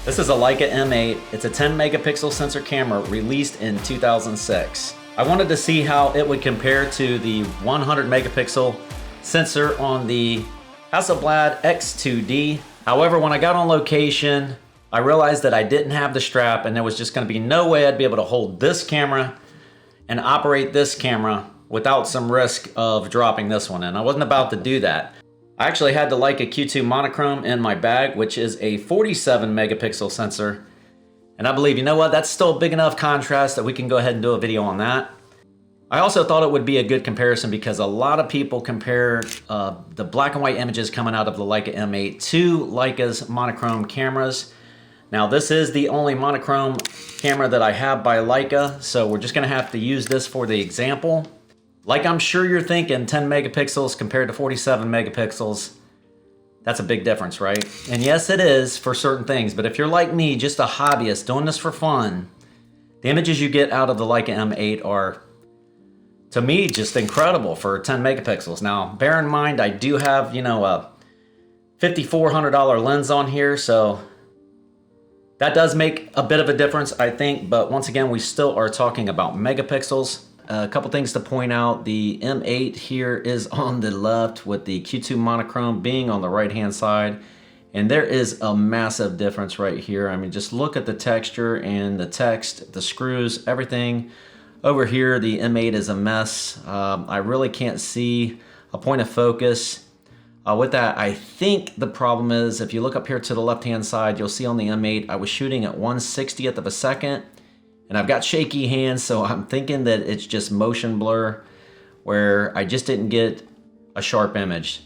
This is a Leica M8. It's a 10 megapixel sensor camera released in 2006. I wanted to see how it would compare to the 100 megapixel sensor on the Hasselblad X2D. However, when I got on location, I realized that I didn't have the strap and there was just gonna be no way I'd be able to hold this camera and operate this camera without some risk of dropping this one in. I wasn't about to do that. I actually had the Leica Q2 Monochrom in my bag, which is a 47 megapixel sensor. And I believe, you know what, that's still a big enough contrast that we can go ahead and do a video on that. I also thought it would be a good comparison because a lot of people compare the black and white images coming out of the Leica M8 to Leica's monochrome cameras. Now this is the only monochrome camera that I have by Leica, so we're just gonna have to use this for the example. Like I'm sure you're thinking, 10 megapixels compared to 47 megapixels, that's a big difference, right? And yes, it is for certain things, but if you're like me, just a hobbyist doing this for fun, the images you get out of the Leica M8 are, to me, just incredible for 10 megapixels. Now, bear in mind, I do have, you know, a $5,400 lens on here, so that does make a bit of a difference, I think, but once again, we still are talking about megapixels. A couple things to point out. The M8 here is on the left with the Q2 Monochrom being on the right-hand side. And there is a massive difference right here. I mean, just look at the texture and the text, the screws, everything. Over here, the M8 is a mess. I really can't see a point of focus. With that, I think the problem is, if you look up here to the left-hand side, you'll see on the M8, I was shooting at 1/60th of a second. And I've got shaky hands, so I'm thinking that it's just motion blur where I just didn't get a sharp image.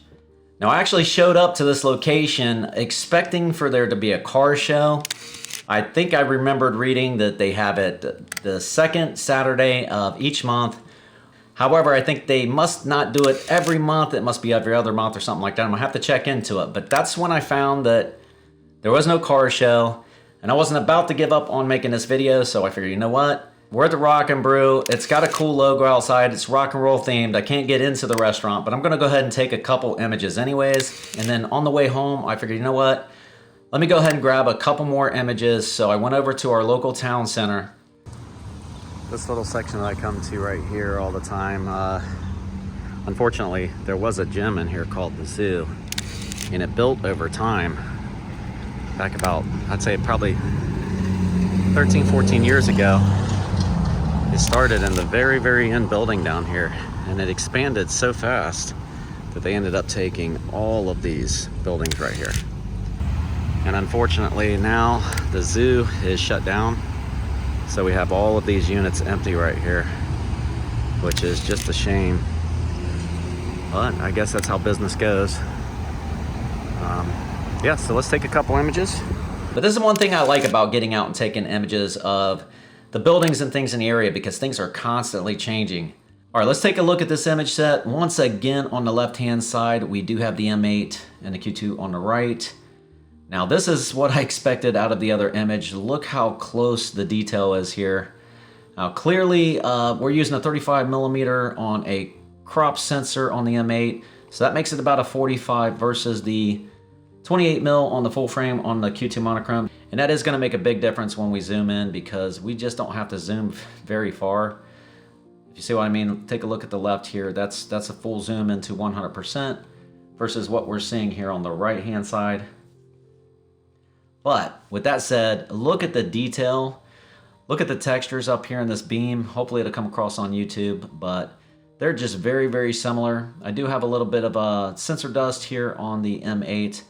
Now I actually showed up to this location expecting for there to be a car show. I think I remembered reading that they have it the second Saturday of each month. However, I think they must not do it every month. It must be every other month or something like that. I'm gonna have to check into it. But that's when I found that there was no car show. And I wasn't about to give up on making this video, so I figured, you know what? We're at the Rock and Brew. It's got a cool logo outside. It's rock and roll themed. I can't get into the restaurant, but I'm gonna go ahead and take a couple images anyways. And then on the way home, I figured, you know what? Let me go ahead and grab a couple more images. So I went over to our local town center. This little section that I come to right here all the time. Unfortunately, there was a gym in here called the Zoo, and it built over time. Back about, I'd say probably 13, 14 years ago. It started in the very, very end building down here, and it expanded so fast that they ended up taking all of these buildings right here. And unfortunately now the zoo is shut down, so we have all of these units empty right here, which is just a shame. But I guess that's how business goes. Yeah, so let's take a couple images. But this is one thing I like about getting out and taking images of the buildings and things in the area, because things are constantly changing. All right, let's take a look at this image set. Once again, on the left-hand side, we do have the M8 and the Q2 on the right. Now, this is what I expected out of the other image. Look how close the detail is here. Now, clearly, we're using a 35 millimeter on a crop sensor on the M8. So that makes it about a 45 versus the 28 mil on the full frame on the Q2 Monochrom. And that is gonna make a big difference when we zoom in, because we just don't have to zoom very far. If you see what I mean, take a look at the left here. That's a full zoom into 100% versus what we're seeing here on the right-hand side. But with that said, look at the detail. Look at the textures up here in this beam. Hopefully it'll come across on YouTube, but they're just very, very similar. I do have a little bit of a sensor dust here on the M8.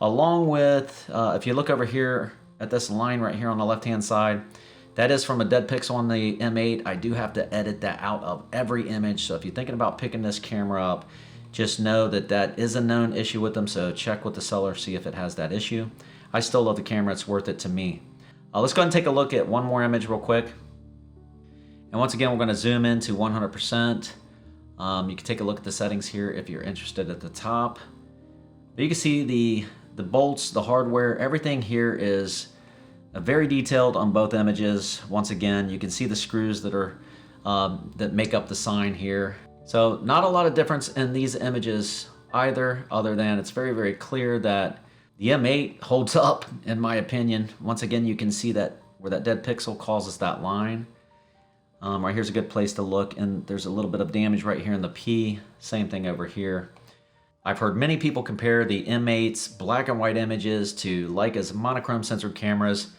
Along with, if you look over here at this line right here on the left-hand side, that is from a dead pixel on the M8. I do have to edit that out of every image. So if you're thinking about picking this camera up, just know that that is a known issue with them. So check with the seller, see if it has that issue. I still love the camera. It's worth it to me. Let's go ahead and take a look at one more image real quick. And once again, we're going to zoom into 100%. You can take a look at the settings here if you're interested at the top. But you can see the bolts, the hardware, everything here is very detailed on both images. Once again, you can see the screws that are that make up the sign here. So not a lot of difference in these images either, other than it's very, very clear that The M8 holds up, in my opinion. Once again, you can see that where that dead pixel causes that line. Right here's a good place to look, and there's a little bit of damage right here in the P. Same thing over here. I've heard many people compare the M8's black and white images to Leica's monochrome sensored cameras.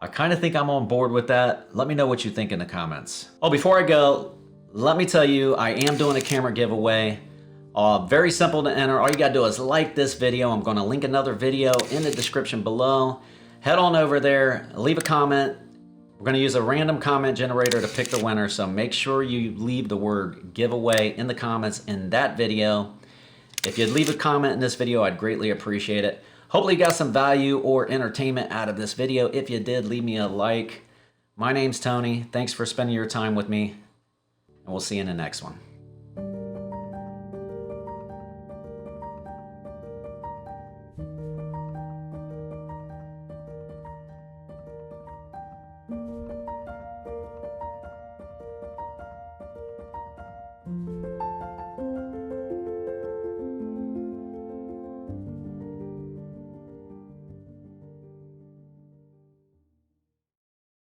I kind of think I'm on board with that. Let me know what you think in the comments. Oh, before I go, let me tell you, I am doing a camera giveaway. Very simple to enter. All you gotta do is like this video. I'm gonna link another video in the description below. Head on over there, leave a comment. We're gonna use a random comment generator to pick the winner, so make sure you leave the word giveaway in the comments in that video. If you'd leave a comment in this video, I'd greatly appreciate it. Hopefully you got some value or entertainment out of this video. If you did, leave me a like. My name's Tony. Thanks for spending your time with me, and we'll see you in the next one.